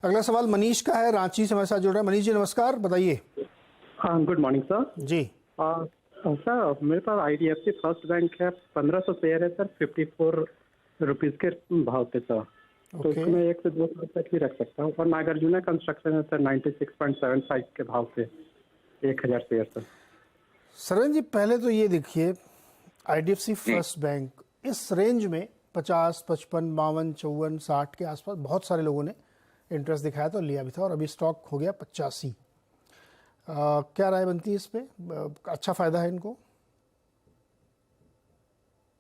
अगला सवाल मनीष का है, रांची से हमारे साथ जुड़ रहे हैं। मनीष जी नमस्कार, बताइए। हाँ, गुड मॉर्निंग सर। जी सर, मेरे पास IDFC फर्स्ट बैंक है, 1500 शेयर है सर, 54 रुपीज़ के भाव पे सर। तो ओके। उसमें 1 से 2 साल तक ही रख सकता हूँ। और नागार्जुना कंस्ट्रक्शन है सर, 96.75 के भाव पे 1000 शेयर सर। सरन जी पहले तो ये देखिए, IDFC फर्स्ट बैंक इस रेंज में 50, 55, 52, 54, 60 के आसपास बहुत सारे लोगों ने इंटरेस्ट दिखाया था और लिया भी था, और अभी स्टॉक हो गया 85। क्या राय बनती है इस पे? अच्छा फायदा है इनको?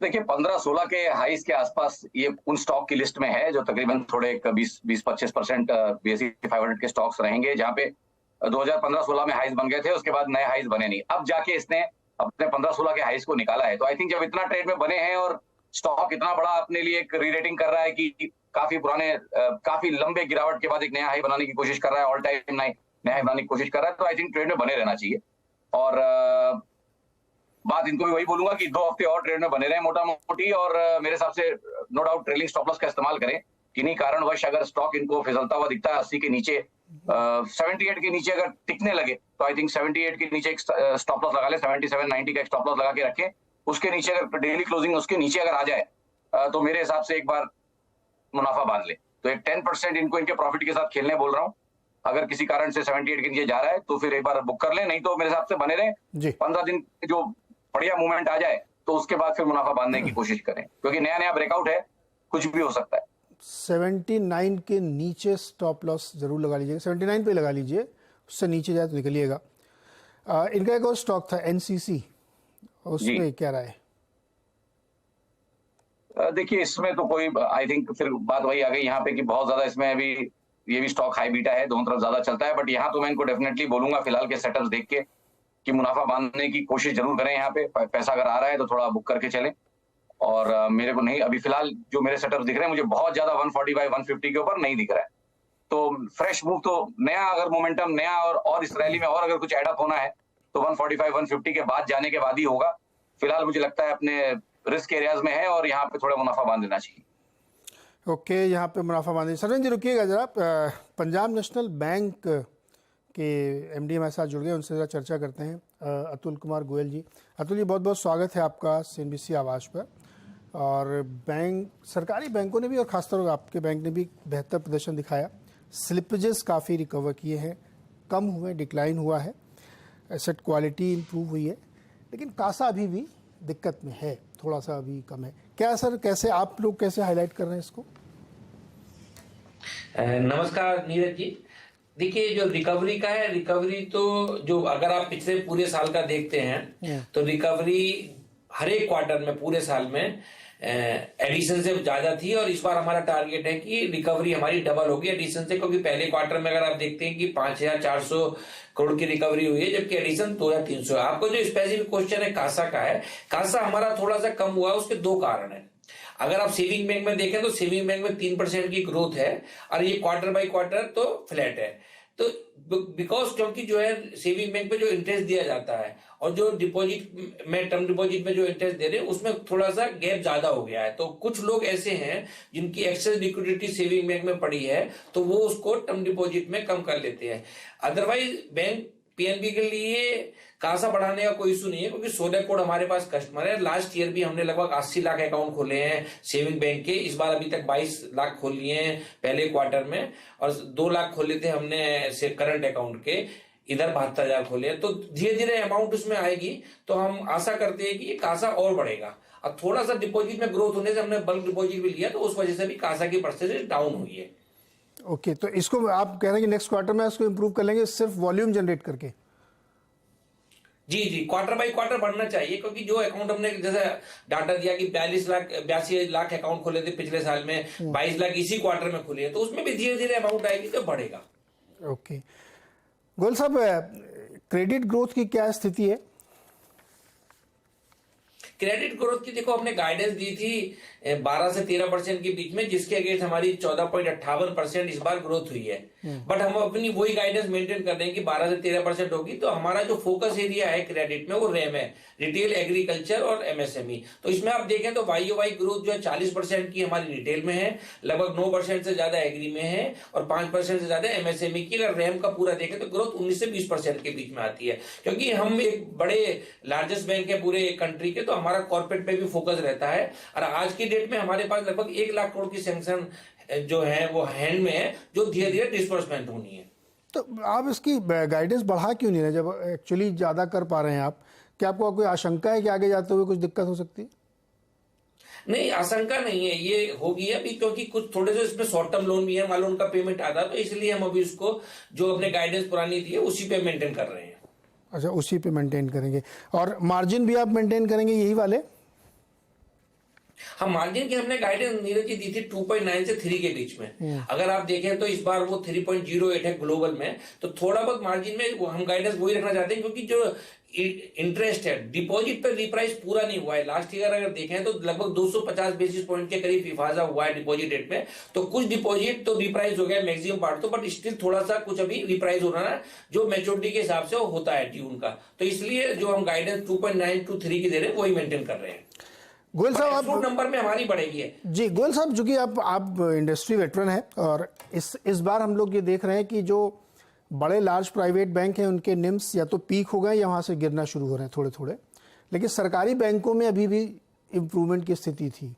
देखिए 15-16 के हाइस के आसपास ये उन स्टॉक की लिस्ट में है जो तकरीबन थोड़े 20-25% BSE 500 के स्टॉक्स रहेंगे, जहां पे 2015-16 में हाइस बन गए थे, उसके बाद नए हाइस बने नहीं। अब जाके इसने अपने 15-16 के हाइस को निकाला है। तो आई थिंक जब इतना ट्रेड में बने हैं और स्टॉक इतना बड़ा अपने लिए एक री रेटिंग कर रहा है कि काफी लंबे गिरावट के बाद एक नया हाई बनाने की कोशिश कर रहा है, ऑल टाइम नया हाई बनाने की कोशिश कर रहा है, तो आई थिंक ट्रेड में बने रहना चाहिए। और बात इनको भी वही बोलूंगा कि 2 हफ्ते और ट्रेड में बने रहे मोटा मोटी, और मेरे हिसाब से no doubt trailing stop loss का इस्तेमाल करें। किन्हीं कारणवश अगर स्टॉक इनको फिसलता हुआ दिखता है 80 के नीचे, 78 के नीचे अगर टिकने लगे, तो आई थिंक 78 के नीचे एक स्टॉप लॉस लगा ले, 77-90 का एक स्टॉप लॉस लगा के रखें। उसके नीचे अगर डेली क्लोजिंग उसके नीचे अगर आ जाए, तो मेरे हिसाब से एक बार मुनाफा बांध ले। तो एक 10% इनको इनके प्रॉफिट के साथ खेलने बोल रहा हूँ। अगर किसी कारण से 78 के नीचे जा रहा है तो फिर एक बार बुक कर ले, नहीं तो मेरे हिसाब से बने रहे। 15 दिन जो बढ़िया मूवमेंट आ जाए तो उसके बाद फिर मुनाफा बांधने की कोशिश करें, क्योंकि नया ब्रेकआउट है, कुछ भी हो सकता है। 79 के नीचे स्टॉप लॉस जरूर लगा लीजिएगा, 79 पे लगा लीजिए, उससे नीचे जाए तो निकलिएगा। इनका एक और स्टॉक था NCC, उसमें क्या राय? देखिए इसमें तो कोई आई थिंक फिर बात वही आ गई यहाँ पे कि बहुत ज्यादा इसमें अभी ये भी स्टॉक हाई बीटा है, दोनों तरफ ज्यादा चलता है। बट यहाँ तो मैं इनको डेफिनेटली बोलूंगा फिलहाल के सेटअप्स देख के कि मुनाफा बांधने की कोशिश जरूर करें। यहाँ पे पैसा अगर आ रहा है तो थोड़ा बुक करके चलें। और मेरे को नहीं, अभी फिलहाल जो मेरे सेटअप्स दिख रहे हैं मुझे बहुत ज्यादा 145-150 के ऊपर नहीं दिख रहा है। तो फ्रेश मूव तो नया अगर मोमेंटम नया और इस रैली में और अगर कुछ एडअप होना है तो 145-150 के बाद जाने के बाद ही होगा। फिलहाल मुझे लगता है अपने रिस्क एरियाज में है और यहाँ पे थोड़ा मुनाफा बांध देना चाहिए। ओके, यहाँ पे मुनाफा बांधिए। सरन जी रुकिएगा जरा, पंजाब नेशनल बैंक के MD हमारे साथ जुड़ गए, उनसे जरा चर्चा करते हैं। अतुल कुमार गोयल जी। अतुल जी बहुत बहुत स्वागत है आपका CNBC आवाज़ पर। और बैंक, सरकारी बैंकों ने भी और खासतौर पर आपके बैंक ने भी बेहतर प्रदर्शन दिखाया। स्लिपेजेस काफ़ी रिकवर किए हैं, कम हुए, डिक्लाइन हुआ है, एसेट क्वालिटी इम्प्रूव हुई है, लेकिन कासा अभी भी दिक्कत में है, थोड़ा सा अभी कम है। क्या सर, कैसे आप लोग कैसे हाईलाइट कर रहे हैं इसको? नमस्कार नीरज जी। देखिए जो रिकवरी का है, रिकवरी तो जो अगर आप पिछले पूरे साल का देखते हैं तो रिकवरी हर एक क्वार्टर में पूरे साल में एडिशन से ज्यादा थी, और इस बार हमारा टारगेट है कि रिकवरी हमारी डबल होगी एडिशन से, क्योंकि पहले क्वार्टर में अगर आप देखते हैं कि 5400 करोड़ की रिकवरी हुई है, जबकि एडिशन 2300 है। आपको जो स्पेसिफिक क्वेश्चन है कासा का है, कासा हमारा थोड़ा सा कम हुआ, उसके 2 कारण है। अगर आप सेविंग बैंक में देखें तो सेविंग बैंक में 3% की ग्रोथ है, और ये क्वार्टर बाय क्वार्टर तो फ्लैट है। तो बिकॉज क्योंकि जो है सेविंग बैंक पे जो इंटरेस्ट दिया जाता है और जो डिपॉजिट में, टर्म डिपॉजिट में जो इंटरेस्ट दे रहे हैं, उसमें थोड़ा सा गैप ज्यादा हो गया है। तो कुछ लोग ऐसे हैं जिनकी एक्सेस लिक्विडिटी सेविंग बैंक में पड़ी है, तो वो उसको टर्म डिपॉजिट में कम कर लेते हैं। अदरवाइज बैंक PNB के लिए कासा बढ़ाने का कोई इशू नहीं है, क्योंकि 16 करोड़ हमारे पास कस्टमर है। लास्ट ईयर भी हमने लगभग 80 लाख अकाउंट खोले हैं सेविंग बैंक के, इस बार अभी तक 22 लाख खोल लिए हैं पहले क्वार्टर में, और 2 लाख खोले थे हमने से करंट अकाउंट के, इधर 72,000 खोले हैं। तो धीरे धीरे अमाउंट उसमें आएगी, तो हम आशा करते हैं कि ये कासा और बढ़ेगा। अब थोड़ा सा डिपॉजिट में ग्रोथ होने से हमने बल्क डिपॉजिट भी लिया, तो उस वजह से भी कासा की परसेंटेज डाउन हुई है। ओके, तो इसको आप कह रहे हैं कि नेक्स्ट क्वार्टर में इसको इंप्रूव कर लेंगे सिर्फ वॉल्यूम जनरेट करके? जी, क्वार्टर बाय क्वार्टर बढ़ना चाहिए, क्योंकि जो अकाउंट हमने जैसे डाटा दिया कि 82 लाख अकाउंट खोले थे पिछले साल में, 22 लाख इसी क्वार्टर में खुले हैं, तो उसमें भी धीरे धीरे अमाउंट आएगी तो बढ़ेगा। ओके गोयल साहब, क्रेडिट ग्रोथ की क्या स्थिति है? क्रेडिट ग्रोथ की देखो हमने गाइडेंस दी थी 12 से 13% के बीच में, जिसके अगेंस्ट हमारी 14.58% इस बार ग्रोथ हुई है। बट हम अपनी वही गाइडेंस मेंटेन कर रहे हैं कि 12 से 13% होगी। तो हमारा जो फोकस एरिया है क्रेडिट में वो रेम है, रिटेल, एग्रीकल्चर और एमएसएमई। तो इसमें आप देखें तो वाई ग्रोथ जो है 40% की हमारी रिटेल में है, लगभग 9% से ज्यादा एग्री में है और 5% से ज्यादा एमएसएमई की। अगर रेम का पूरा देखें तो ग्रोथ 19 से 20% के बीच में आती है, क्योंकि हम एक बड़े लार्जेस्ट बैंक है पूरे कंट्री के, तो हमारा कॉर्पोरेट पे भी फोकस रहता है। और आज की डेट में हमारे पास लगभग 1 लाख करोड़ की सैंक्शन जो है वो हैंड में है, जो धीरे धीरे डिस्बर्समेंट होनी है। तो आप इसकी गाइडेंस बढ़ा क्यों नहीं रहे जब एक्चुअली ज़्यादा कर पा रहे हैं आप? क्या आपको कोई आशंका है कि आगे जाते हुए कुछ दिक्कत हो सकती है? नहीं, आशंका नहीं है, ये होगी अभी, क्योंकि कुछ थोड़े से इसमें शॉर्ट टर्म लोन भी है, मान लो उनका पेमेंट आता है, तो इसलिए हम अभी उसको जो अपने गाइडेंस पुरानी थी है उसी पे मेंटेन कर रहे हैं। अच्छा, उसी पे मेंटेन करेंगे। और मार्जिन भी आप मेंटेन करेंगे यही वाले? हम मार्जिन की हमने गाइडेंस नीरज जी दी थी 2.9 से 3 के बीच में। अगर आप देखें तो इस बार वो 3.08 है ग्लोबल में, तो थोड़ा बहुत मार्जिन में वो हम गाइडेंस वही रखना चाहते हैं, क्योंकि जो इंटरेस्ट है डिपॉजिट पर रिप्राइस पूरा नहीं हुआ है। लास्ट ईयर अगर देखें तो लगभग 250 बेसिस पॉइंट के करीब हिफाजा हुआ है डिपॉजिट रेट में। तो कुछ डिपॉजिट तो रिप्राइस हो गया मैक्सिमम पार्ट तो, बट स्टिल थोड़ा सा कुछ अभी रिप्राइस होना है, जो मैच्योरिटी के हिसाब से वो होता है ट्यून का। तो इसलिए जो हम गाइडेंस 2.9 to 3 की दे रहे हैं वही मेंटेन कर रहे हैं। गोयल साहब, आप नंबर में हमारी बढ़ेगी है जी। गोयल साहब, चूंकि आप इंडस्ट्री वेटरन हैं और इस बार हम लोग ये देख रहे हैं कि जो बड़े लार्ज प्राइवेट बैंक हैं उनके निम्स या तो पीक हो गए या वहाँ से गिरना शुरू हो रहे हैं थोड़े थोड़े, लेकिन सरकारी बैंकों में अभी भी इम्प्रूवमेंट की स्थिति थी।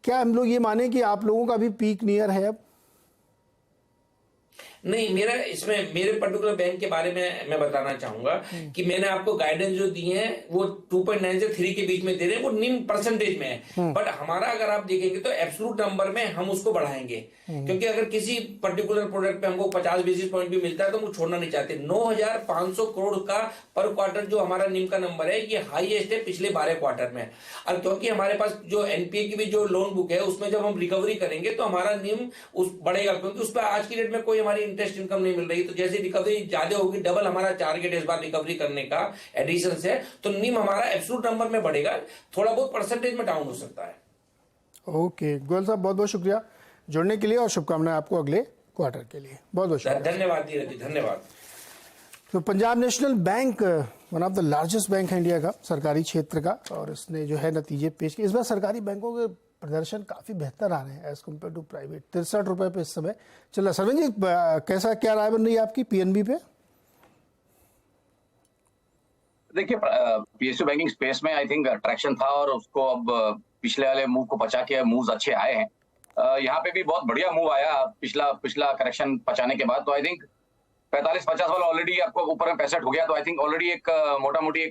क्या हम लोग ये माने कि आप लोगों का भी पीक नियर है अब? नहीं, मेरा इसमें मेरे पर्टिकुलर बैंक के बारे में मैं बताना चाहूंगा कि मैंने आपको गाइडेंस जो दी है वो 2.9 से 3 के बीच में दे रहे हैं, वो निम्न परसेंटेज में है। बट हमारा अगर आप देखेंगे तो एब्सोल्यूट नंबर में हम उसको बढ़ाएंगे, क्योंकि अगर किसी पर्टिकुलर प्रोडक्ट पे हमको 50 बेसिस पॉइंट भी मिलता है तो हम छोड़ना नहीं चाहते। 9,500 करोड़ का पर क्वार्टर जो हमारा निम्न का नंबर है, ये हाईएस्ट है पिछले 12 क्वार्टर में। और क्योंकि हमारे पास जो एनपीए की भी जो लोन बुक है उसमें जब हम रिकवरी करेंगे तो हमारा निम्न उस बढ़ेगा, क्योंकि उस पर आज की डेट में कोई हमारी इंटरेस्ट इनकम नहीं मिल रही। तो जैसे रिकवरी ज्यादा होगी, डबल हमारा टारगेट इस बार रिकवरी करने का एडिशन से, तो निम हमारा एब्सोल्यूट नंबर में बढ़ेगा, थोड़ा बहुत परसेंटेज में डाउन हो सकता है। ओके गोयल साहब, बहुत बहुत शुक्रिया जुड़ने के लिए और शुभकामनाएं आपको अगले क्वार्टर के लिए। बहुत बहुत शुक्रिया। धन्यवाद धीरज जी, धन्यवाद। तो Punjab national bank one of the largest bank है इंडिया का, सरकारी क्षेत्र का, और इसने जो है नतीजे पेश किए। इस बार सरकारी बैंकों के प्रदर्शन काफ़ी बेहतर आ रहे हैं एज कम्पेयर टू प्राइवेट। 63 रुपये पे इस समय चल रहा। सरवीन जी, कैसा क्या राय बन रही है आपकी पीएनबी पे? देखिए, पीएसयू बैंकिंग स्पेस में आई थिंक अट्रैक्शन था और उसको अब पिछले वाले मूव को बचा के मूव्स अच्छे आए हैं। यहाँ पे भी बहुत बढ़िया मूव आया पिछला करेक्शन पचाने के बाद। तो आई थिंक 45-50 वाला ऑलरेडी आपको ऊपर में 65 हो गया, तो आई थिंक ऑलरेडी एक मोटा मोटी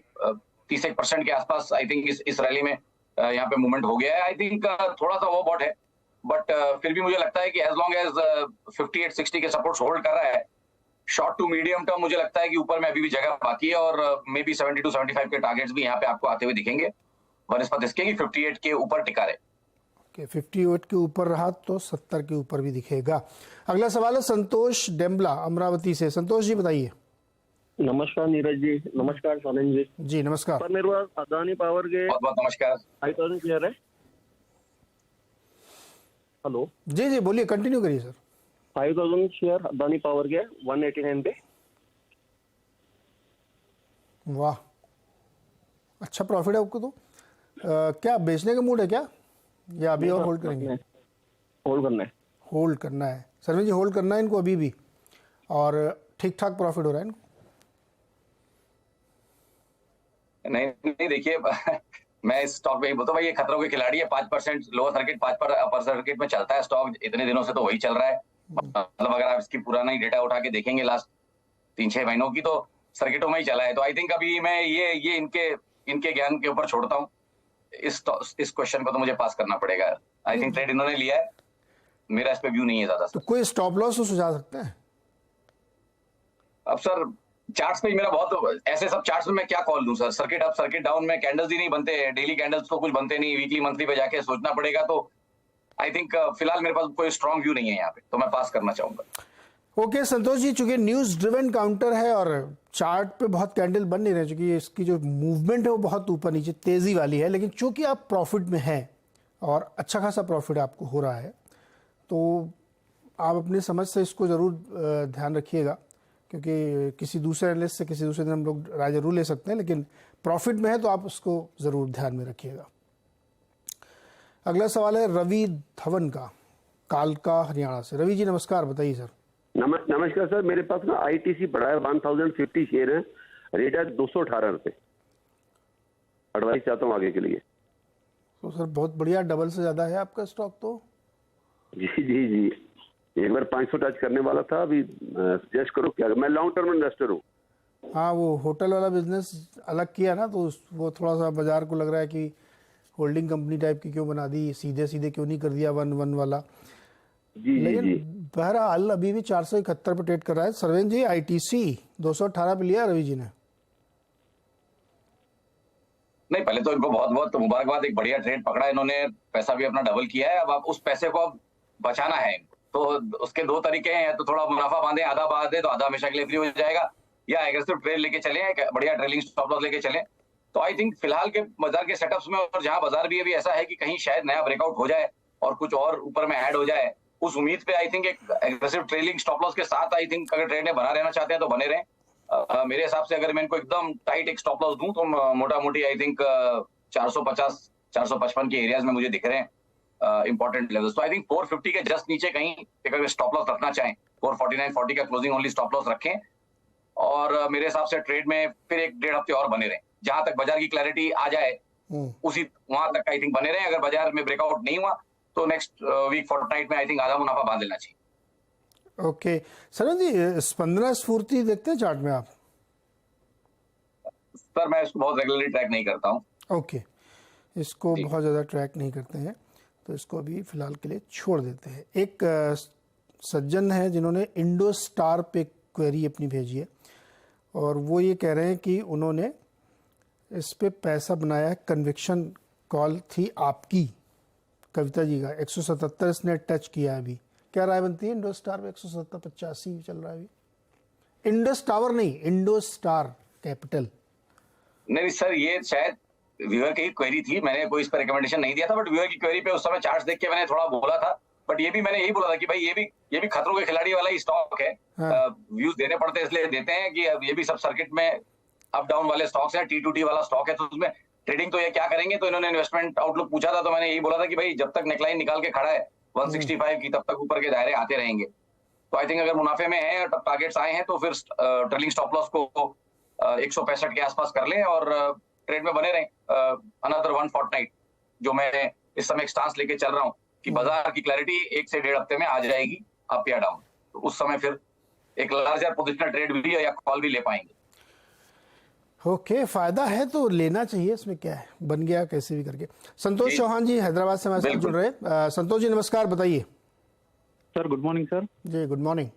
30% के आसपास आई थिंक इस रैली में यहाँ पे मूवमेंट हो गया है। आई थिंक थोड़ा सा वो बॉट है, बट फिर भी मुझे लगता है कि एज लॉन्ग एज 58-60 के सपोर्ट होल्ड कर रहा है, शॉर्ट टू मीडियम टर्म मुझे लगता है कि ऊपर में अभी भी जगह बाकी है और मे बी 70-75 के टारगेट्स भी यहाँ पे आपको आते हुए दिखेंगे। बनस्पत इसके कि 58 के ऊपर टिका रहे। 58 के ऊपर रहा तो 70 के ऊपर भी दिखेगा। अगला सवाल है संतोष डेम्बला अमरावती से। संतोष जी बताइए। नमस्कार नीरज जी। नमस्कार सोलन जी। जी नमस्कार। सर मेरे पास अदानी पावर के बहुत बहुत नमस्कार। 5,000 शेयर है। हेलो जी जी बोलिए, कंटिन्यू करिए सर। 5,000 शेयर अदानी पावर के 189 पे। वाह, अच्छा प्रॉफिट है आपको तो। क्या बेचने का मूड है क्या, या अभी और होल्ड करेंगे? होल्ड करना है। होल्ड करना है सरवीन जी, होल्ड करना है इनको अभी भी, और ठीक ठाक प्रॉफिट हो रहा है इनको? नहीं देखिए मैं इस स्टॉक में बोलता हूँ भाई, ये खतरों के खिलाड़ी है। 5% लोअर सर्किट, 5 पर अपर सर्किट में चलता है स्टॉक, इतने दिनों से तो वही चल रहा है। मतलब अगर आप इसकी पुराना डेटा उठा के देखेंगे लास्ट 3-6 महीनों की, तो सर्किटों में ही चला है। तो आई थिंक अभी मैं ये इनके ज्ञान के ऊपर छोड़ता हूँ। इस क्वेश्चन को तो मुझे पास करना पड़ेगा। आई थिंक ट्रेड इन्होंने लिया है, मेरा इस पे व्यू नहीं है ज्यादा। तो कोई स्टॉप लॉस तो सुझा सकते हैं? अब सर चार्ट्स पे मेरा बहुत ऐसे सब चार्ट्स में मैं क्या कॉल दूं sir. Circuit up circuit down में कैंडल्स ही नहीं बनते, डेली कैंडल्स तो कुछ बनते नहीं, वीकली मंथली पे जाके सोचना पड़ेगा। तो आई थिंक फिलहाल मेरे पास कोई स्ट्रॉन्ग व्यू नहीं है यहाँ पे, तो मैं पास करना चाहूंगा। ओके संतोष जी, चूंकि न्यूज़ ड्रिवन काउंटर है और चार्ट पे बहुत कैंडल बन नहीं रहे, चूंकि इसकी जो मूवमेंट है वो बहुत ऊपर नीचे तेज़ी वाली है, लेकिन चूंकि आप प्रॉफिट में हैं और अच्छा खासा प्रॉफिट आपको हो रहा है, तो आप अपनी समझ से इसको ज़रूर ध्यान रखिएगा, क्योंकि किसी दूसरे एनालिस्ट से किसी दूसरे दिन हम लोग राय जरूर ले सकते हैं, लेकिन प्रॉफिट में है तो आप उसको ज़रूर ध्यान में रखिएगा। अगला सवाल है रवि धवन का, कालका हरियाणा से। रवि जी नमस्कार, बताइए सर। नमस्कार सर, मेरे पास ना आईटीसी पड़ा है, 1050 शेयर है, रेट है 218 रुपये। एडवाइस चाहता हूँ आगे के लिए। तो सर बहुत बढ़िया, डबल से ज़्यादा है आपका स्टॉक तो। जी जी जी, एक बार 500 टच करने वाला था, अभी सजेस्ट करो क्या। मैं लॉन्ग टर्म इन्वेस्टर हूँ। हाँ, वो होटल वाला बिजनेस अलग किया ना, तो वो थोड़ा सा बाजार को लग रहा है कि होल्डिंग कंपनी टाइप की क्यों बना दी, सीधे सीधे क्यों नहीं कर दिया 1-1 वाला। जी जी जी, बहरहाल अभी भी 471 पे ट्रेड कर रहा है। सरवेन जी, आईटीसी 218 पे लिया रवि जी ने। नहीं, पहले तो इनको बहुत बहुत मुबारकबाद, एक बढ़िया ट्रेड पकड़ा इन्होंने, पैसा भी अपना डबल किया है। अब आप उस पैसे को अब बचाना है, तो उसके दो तरीके हैं, या तो थोड़ा मुनाफा बांधे, आधा बांधे तो आधा हमेशा के लिए फ्री हो जाएगा, या एग्रेसिव ट्रेड लेके चले, बढ़िया ट्रेलिंग स्टॉप लॉस लेके चले। तो आई थिंक फिलहाल के बाजार के सेटअप्स में, और जहां बाजार भी अभी ऐसा है कि कहीं शायद नया ब्रेकआउट हो जाए और कुछ और ऊपर में ऐड हो जाए, उस उम्मीद पे आई थिंक एक एग्रेसिव ट्रेलिंग स्टॉप लॉस के साथ आई थिंक अगर ट्रेड में बना रहना चाहते हैं तो बने रहें। मेरे हिसाब से अगर मैं इनको एकदम टाइट एक स्टॉप लॉस दूं तो मोटा मोटी आई थिंक 450-455 के एरियाज में मुझे दिख रहे हैं इंपॉर्टेंट लेवल्स। तो आई थिंक 450 के जस्ट नीचे कहीं एक अगर स्टॉप लॉस रखना चाहें, 449-40 का क्लोजिंग ओनली स्टॉप लॉस रखें, और मेरे हिसाब से ट्रेड में फिर 1-1.5 हफ्ते और बने रहें, जहां तक बाजार की क्लैरिटी आ जाए उसी वहां तक आई थिंक बने रहें। अगर बाजार में ब्रेकआउट नहीं हुआ तो नेक्स्ट वीक फोर्टनाइट में आई थिंक आधा मुनाफा बांध लेना चाहिए। ओके सरन जी, स्पंदना स्फूर्ति देखते हैं चार्ट में आप? सर मैं इसको बहुत रेगुलरली ट्रैक नहीं करता हूँ। ओके, इसको बहुत ज़्यादा ट्रैक नहीं करते हैं, तो इसको अभी फिलहाल के लिए छोड़ देते हैं। एक सज्जन है जिन्होंने इंडो स्टार पे क्वेरी अपनी भेजी है, और वो ये कह रहे हैं कि उन्होंने इस पे पैसा बनाया है, कन्विक्शन कॉल थी आपकी कविता जी का, 177 इसने टच किया है अभी। क्या राय बनती है इंडो स्टार पे? 177.85 चल रहा है अभी। इंडस टावर नहीं, इंडो स्टार कैपिटल। नहीं सर, ये शायद व्यूअर की क्वेरी थी, मैंने कोई इस पर रिकमेंडेशन नहीं दिया था, बट व्यूअर की क्वेरी पे उस समय चार्ट्स देख के मैंने थोड़ा बोला था। बट ये भी मैंने यही बोला था कि भाई ये भी खतरों के खिलाड़ी वाला ही स्टॉक है। व्यूज देने पड़ते हैं, इसलिए देते हैं कि अब ये भी सब सर्किट में अप डाउन वाले स्टॉक्स हैं, T2T वाला स्टॉक है, तो उसमें ट्रेडिंग तो ये क्या करेंगे। तो इन्होंने इन्वेस्टमेंट आउटलुक पूछा था, तो मैंने यही बोला था कि भाई जब तक नेकलाइन निकाल के खड़ा है 165 की, तब तक ऊपर के दायरे आते रहेंगे। तो आई थिंक अगर मुनाफे में है और टारगेट्स आए हैं तो फिर ट्रेलिंग स्टॉप लॉस को 165 के आसपास कर लें और ट्रेड में बने रहें अनदर 1 फोर्टनाइट, जो मैं इस समय एक स्टांस लेके चल रहा हूँ कि बाजार की क्लैरिटी 1 से 1.5 हफ्ते में आ जाएगी अप या डाउन, तो उस समय फिर एक लार्जर पोजिशनल ट्रेड भी या कॉल भी ले पाएंगे। ओके, फायदा है तो लेना चाहिए, इसमें क्या है, बन गया कैसे भी करके। संतोष चौहान जी हैदराबाद से हमारे साथ जुड़ रहे हैं। संतोष जी नमस्कार, बताइए। Sir good morning sir. जी गुड मॉर्निंग।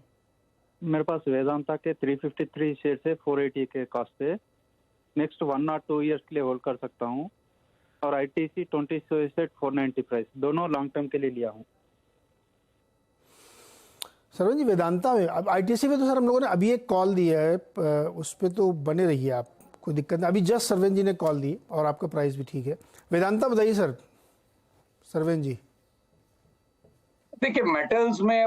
मेरे पास वेदांता के 353 शेयर है, 480 के कॉस्ट पे, नेक्स्ट 1 और 2 ईयर्स के लिए होल्ड कर सकता हूँ, और आईटीसी 20 से 490 प्राइस, दोनों लॉन्ग टर्म के लिए लिया हूँ। सरवन जी, वेदांता में अब आईटीसी में तो सर हम लोगों ने अभी एक कॉल दिया है, उस पर तो बने रहिए आप, कोई दिक्कत नहीं। अभी जस्ट सरवेन जी ने कॉल दी और आपका प्राइस भी ठीक है। वेदांता बताइए सर। सरवेन जी देखिए, मेटल्स में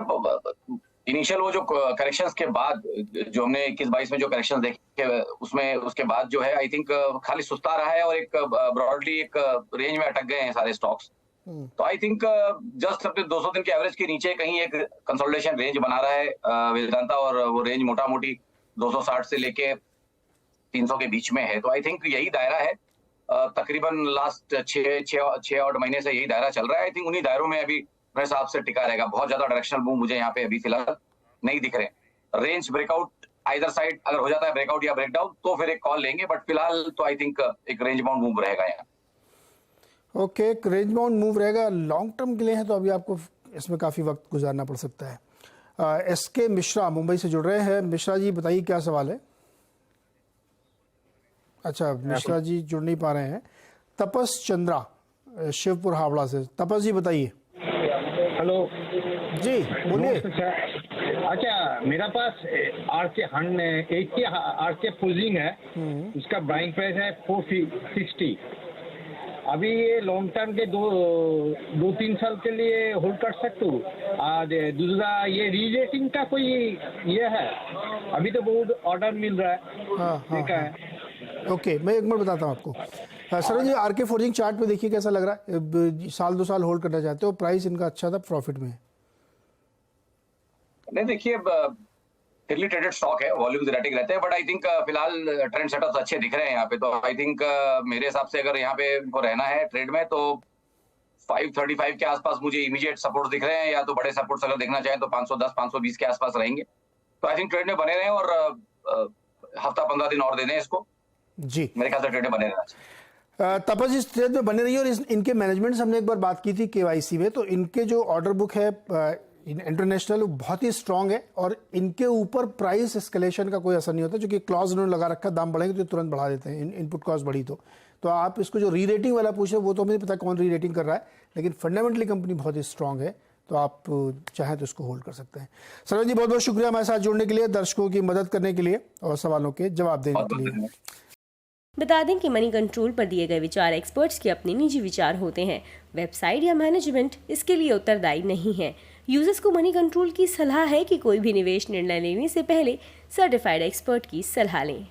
इनिशियल वो जो करेक्शंस के बाद जो हमने 21-22 में जो करेक्शंस देखे, उसमें उसके बाद जो है आई थिंक खाली सुस्ता रहा है और एक ब्रॉडली एक रेंज में अटक गए हैं सारे स्टॉक्स। तो आई थिंक जस्ट अपने 200 दिन के एवरेज के नीचे कहीं एक कंसोलिडेशन रेंज बना रहा है वेदांता, और वो रेंज मोटा मोटी 260 से लेके 300 के बीच में है। तो आई थिंक यही दायरा है, तकरीबन लास्ट 6 महीने से यही दायरा चल रहा है। आई थिंक उन्हीं दायरों में अभी मेरे हिसाब से टिका रहेगा। बहुत ज्यादा डायरेक्शनल मूव मुझे यहाँ पे अभी फिलहाल नहीं दिख रहे। रेंज ब्रेकआउट आइदर साइड अगर हो जाता है, ब्रेकआउट या ब्रेकडाउन, तो फिर एक कॉल लेंगे, बट फिलहाल तो आई थिंक एक रेंज बाउंड मूव रहेगा यहाँ। ओके, एक रेंज बाउंड मूव रहेगा, लॉन्ग टर्म के लिए है, तो अभी आपको इसमें काफ़ी वक्त गुजारना पड़ सकता है। एसके मिश्रा मुंबई से जुड़ रहे हैं। मिश्रा जी बताइए क्या सवाल है? अच्छा, मिश्रा जी जुड़ नहीं पा रहे हैं। तपस चंद्रा शिवपुर हावड़ा से। तपस जी बताइए। हेलो जी बोलिए। अच्छा, मेरा पास आरके फुजिंग है, उसका बाइंग प्राइस है 460। अभी ये लॉन्ग टर्म के दो तीन साल के लिए होल्ड कर सकते हो। और दूसरा ये रीरेटिंग का कोई ये है, अभी तो बहुत ऑर्डर मिल रहा है, देखा है। ओके, मैं एक बार बताता हूँ आपको। सर जी, आरके फोर्जिंग चार्ट पे देखिए कैसा लग रहा है। साल 2 साल होल्ड करना चाहते हो, प्राइस इनका अच्छा था, प्रॉफिट में है। नहीं देखिए, थिनली ट्रेडेड स्टॉक है, वॉल्यूम रेटिंग रहते हैं, बट आई थिंक फिलहाल ट्रेंड सेटअप्स अच्छे दिख रहे हैं यहाँ पे। तो आई थिंक मेरे हिसाब से अगर यहाँ पे इनको रहना है ट्रेड में तो 535 के आसपास मुझे इमीडिएट सपोर्ट दिख रहे हैं, या तो बड़े सपोर्ट्स अगर देखना चाहें तो 510 520 के आसपास रहेंगे। तो आई थिंक ट्रेड में बने रहें और हफ्ता 15 दिन और दे दें इसको। जी, मेरे ख्याल से ट्रेड में बने रहना चाहिए। तपस इस ट्रेड में बने रहिए। और इनके मैनेजमेंट से हमने एक बार बात की थी केवाईसी में, तो इनके जो ऑर्डर बुक है इंटरनेशनल बहुत ही स्ट्रांग है और इनके ऊपर प्राइस एस्केलेशन का कोई असर नहीं होता, क्योंकि क्लॉज उन्होंने लगा रखा, दाम बढ़ेंगे तो तुरंत बढ़ा देते हैं, इनपुट कॉस्ट बढ़ी तो आप इसको जो री रेटिंग वाला पूछ रहे हैं वो तो मुझे पता कौन री रेटिंग कर रहा है, लेकिन फंडामेंटली कंपनी बहुत ही स्ट्रांग है, तो आप चाहें तो इसको होल्ड कर सकते हैं। सरवन जी, बहुत बहुत शुक्रिया हमारे साथ जुड़ने के लिए, दर्शकों की मदद करने के लिए और सवालों के जवाब देने के लिए। बता दें कि मनी कंट्रोल पर दिए गए विचार एक्सपर्ट्स के अपने निजी विचार होते हैं। वेबसाइट या मैनेजमेंट इसके लिए उत्तरदायी नहीं है। यूजर्स को मनी कंट्रोल की सलाह है कि कोई भी निवेश निर्णय लेने से पहले सर्टिफाइड एक्सपर्ट की सलाह लें।